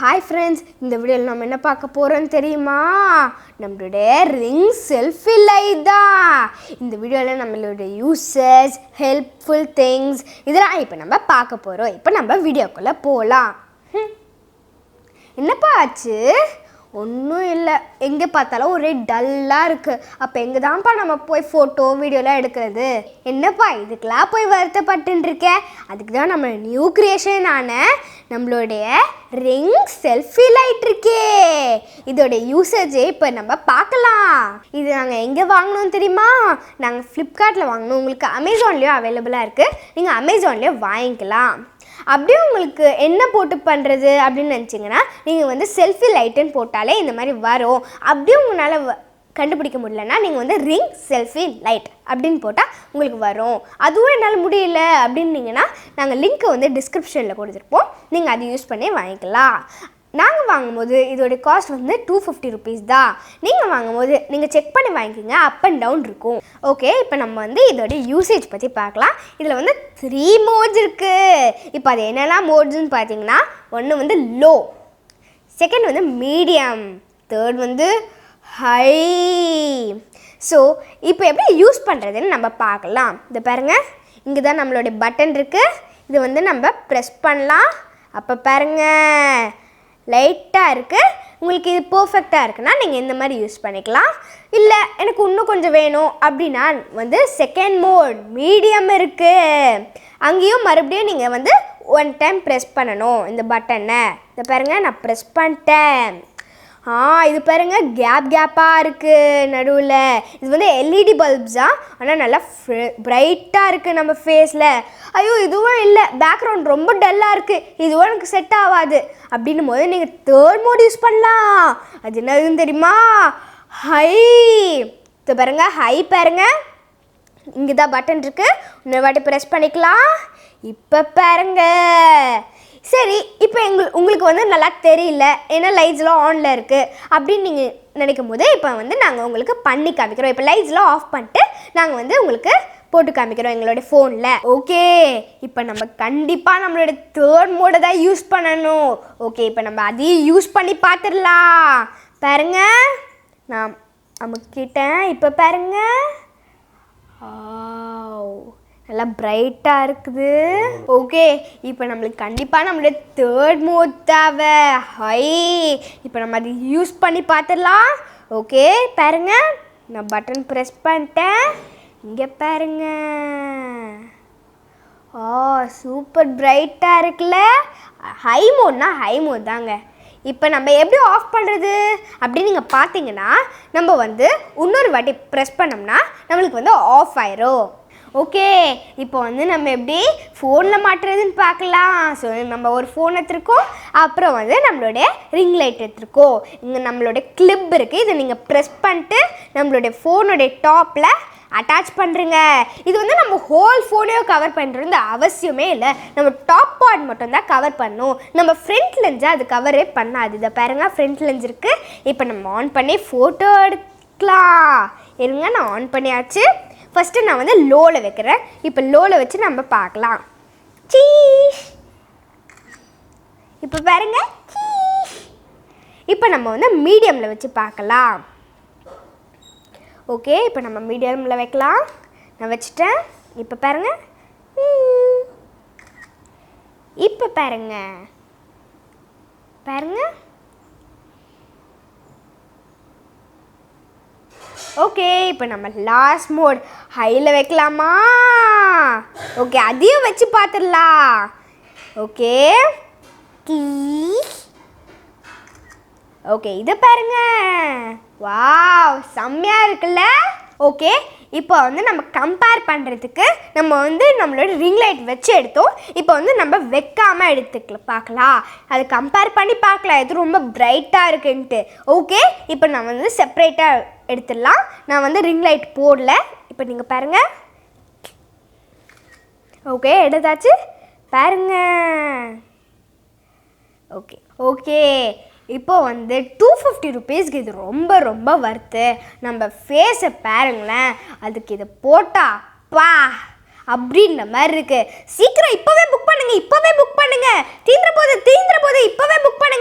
Hi friends, இந்த வீடியோல நாம என்ன பார்க்க போறோம் தெரியுமா? நம்மளுடைய ring selfie light தான். இந்த வீடியோல நம்மளுடைய uses, helpful things இதெல்லாம் இப்போ நம்ம பார்க்க போறோம். இப்போ நம்ம வீடியோக்குள்ள போலாம். என்னப்பா ஆச்சு? ஒன்றும் இல்லை, எங்கே பார்த்தாலும் ஒரே டல்லாக இருக்குது. அப்போ எங்கே தான்ப்பா நம்ம போய் ஃபோட்டோ வீடியோலாம் எடுக்கிறது? என்னப்பா இதுக்கெலாம் போய் வருத்தப்பட்டுருக்கேன். அதுக்கு தான் நம்ம நியூ க்ரியேஷனான நம்மளுடைய ரிங் செல்ஃபி லைட் இருக்கே, இதோட யூசேஜே இப்போ நம்ம பார்க்கலாம். இது நாங்கள் எங்கே வாங்கினோம் தெரியுமா? நாங்கள் ஃப்ளிப்கார்ட்டில் வாங்கினோம். உங்களுக்கு அமேசான்லேயும் அவைலபிளாக இருக்குது, நீங்கள் அமேசான்லேயே வாங்கிக்கலாம். அப்படியே உங்களுக்கு என்ன போட்டு பண்ணுறது அப்படின்னு நினச்சிங்கன்னா நீங்கள் வந்து செல்ஃபி லைட்டுன்னு போட்டாலே இந்த மாதிரி வரும். அப்படியே உங்களால் கண்டுபிடிக்க முடியலன்னா நீங்கள் வந்து ரிங் செல்ஃபி லைட் அப்படின்னு போட்டால் உங்களுக்கு வரும். அதுவும் என்னால் முடியல அப்படின்னீங்கன்னா நாங்கள் லிங்க்கை வந்து டிஸ்கிரிப்ஷனில் கொடுத்துருப்போம், நீங்கள் அதை யூஸ் பண்ணி வாங்கிக்கலாம். நாங்கள் வாங்கும்போது இதோடைய காஸ்ட் வந்து 250 rupees தான். நீங்கள் வாங்கும்போது நீங்கள் செக் பண்ணி வாங்கிக்கிங்க, அப் அண்ட் டவுன் இருக்கும். ஓகே, இப்போ நம்ம வந்து இதோடைய யூசேஜ் பற்றி பார்க்கலாம். இதில் வந்து 3 மோட்ஸ் இருக்குது. இப்போ அது என்னெல்லாம் மோட்ஸ்ன்னு பார்த்தீங்கன்னா, ஒன்று வந்து லோ, செகண்ட் வந்து மீடியம், தேர்ட் வந்து ஹை. ஸோ இப்போ எப்படி யூஸ் பண்ணுறதுன்னு நம்ம பார்க்கலாம். இதை பாருங்கள், இங்கே தான் நம்மளுடைய பட்டன் இருக்குது. இது வந்து நம்ம ப்ரெஸ் பண்ணலாம். அப்போ பாருங்கள் லைட்டாக இருக்குது. உங்களுக்கு இது பர்ஃபெக்டாக இருக்குன்னா நீங்கள் இந்த மாதிரி யூஸ் பண்ணிக்கலாம். இல்லை எனக்கு இன்னும் கொஞ்சம் வேணும் அப்படின்னா வந்து செகண்ட் மோட் மீடியம் இருக்குது. அங்கேயும் மறுபடியும் நீங்கள் வந்து 1 time ப்ரெஸ் பண்ணணும் இந்த பட்டனை. இதை பாருங்கள், நான் ப்ரெஸ் பண்ணிட்டேன். இது பாருங்கள் கேப்பாக இருக்குது நடுவில். இது வந்து எல்இடி பல்ப்ஸ் தான், ஆனால் நல்லா பிரைட்டாக இருக்குது நம்ம ஃபேஸில். ஐயோ இதுவும் இல்லை, பேக்ரவுண்ட் ரொம்ப டல்லாக இருக்குது, இதுவும் எனக்கு செட் ஆகாது அப்படின்னும் போது நீங்கள் தேர்ட் மோட் யூஸ் பண்ணலாம். அது என்னதுன்னு தெரியுமா? ஹை. இது பாருங்கள், ஹை பாருங்கள், இங்கே தான் பட்டன் இருக்குது, இன்னொரு வாட்டி ப்ரெஸ் பண்ணிக்கலாம். இப்போ பாருங்க. சரி, இப்போ உங்களுக்கு வந்து நல்லா தெரியல, ஏன்னா லைட்ஸ்லாம் ஆனில் இருக்குது அப்படின்னு நீங்கள் நினைக்கும் போது இப்போ வந்து நாங்கள் உங்களுக்கு பண்ணி காமிக்கிறோம். இப்போ லைட்ஸ்லாம் ஆஃப் பண்ணிட்டு நாங்கள் வந்து உங்களுக்கு போட்டு காமிக்கிறோம் எங்களுடைய ஃபோனில். ஓகே, இப்போ நம்ம கண்டிப்பாக நம்மளோட தேர்ட் மோடை தான் யூஸ் பண்ணணும். ஓகே, இப்போ நம்ம அதையும் யூஸ் பண்ணி பார்த்துடலாம். பாருங்க, நான் அமுக்கிட்டேன். இப்போ பாருங்க, நல்லா பிரைட்டாக இருக்குது. ஓகே, இப்போ நம்மளுக்கு கண்டிப்பாக நம்மளுடைய தேர்ட் மோட் தேவை, ஹை. இப்போ நம்ம அதை யூஸ் பண்ணி பார்த்துடலாம். ஓகே பாருங்க, நான் பட்டன் ப்ரெஸ் பண்ணிட்டேன். இங்கே பாருங்க, சூப்பர் பிரைட்டாக இருக்குல்ல. ஹை மோட்னா ஹை மோட் தாங்க. இப்போ நம்ம எப்படி ஆஃப் பண்ணுறது அப்படின்னு நீங்கள் பார்த்தீங்கன்னா, நம்ம வந்து இன்னொரு வாட்டி ப்ரெஸ் பண்ணோம்னா நம்மளுக்கு வந்து ஆஃப் ஆயிரும். ஓகே, இப்போ வந்து நம்ம எப்படி ஃபோனில் மாட்டுறதுன்னு பார்க்கலாம். ஸோ நம்ம ஒரு ஃபோன் எடுத்துருக்கோம், அப்புறம் வந்து நம்மளுடைய ரிங் லைட் எடுத்துருக்கோம். இங்கே நம்மளுடைய கிளிப் இருக்குது, இதை நீங்கள் ப்ரெஸ் பண்ணிட்டு நம்மளுடைய ஃபோனுடைய டாப்பில் அட்டாச் பண்ணுறீங்க. இது வந்து நம்ம ஹோல் ஃபோனையும் கவர் பண்ணுறது அவசியமே இல்லை, நம்ம டாப் பார்ட் மட்டும்தான் கவர் பண்ணும். நம்ம ஃப்ரண்ட் லென்ஸை அது கவரே பண்ணாது. இதை பாருங்கள், ஃப்ரண்ட் லென்ஸ் இருக்குது. இப்போ நம்ம ஆன் பண்ணி ஃபோட்டோ எடுக்கலாம். இருங்க, நான் ஆன் பண்ணியாச்சு. ஃபஸ்ட்டு நான் வந்து லோவில் வைக்கிறேன். இப்போ லோவில் வச்சு நம்ம பார்க்கலாம். இப்போ பாருங்க, இப்போ நம்ம வந்து மீடியமில் வச்சு பார்க்கலாம். ஓகே, இப்போ நம்ம மீடியமில் வைக்கலாம். நான் வச்சுட்டேன். இப்போ பாருங்க, இப்போ பாருங்க பாருங்க. ஓகே, இப்போ நம்ம லாஸ்ட் மோட் ஹையில் வைக்கலாமா? ஓகே, அதையும் வச்சு பார்த்துடலாம். ஓகே ஓகே, இது பாருங்க, வாவ் செம்மையாக இருக்குல்ல. ஓகே, இப்போ வந்து நம்ம கம்பேர் பண்ணுறதுக்கு நம்ம வந்து நம்மளோட ரிங் லைட் வச்சு எடுத்தோம். இப்போ வந்து நம்ம வைக்காமல் பார்க்கலாம். அது கம்பேர் பண்ணி பார்க்கலாம் எது ரொம்ப பிரைட்டாக இருக்குன்ட்டு. ஓகே, இப்போ நான் வந்து செப்பரேட்டாக எடுத்துடலாம். நான் வந்து ரிங் லைட் போடல. இப்போ நீங்கள் பாருங்கள். ஓகே, எடுத்தாச்சு பாருங்க. ஓகே ஓகே, இப்போ வந்து 250 rupeesக்கு இது ரொம்ப ரொம்ப வர்த்து. நம்ம ஃபேஸை பாருங்களேன், அதுக்கு இதை போட்டா பா அப்படின்ற மாதிரி இருக்குது. சீக்கிரம் இப்போவே புக் பண்ணுங்க, இப்போவே புக் பண்ணுங்க. தீந்துற போது இப்போவே புக் பண்ணுங்க.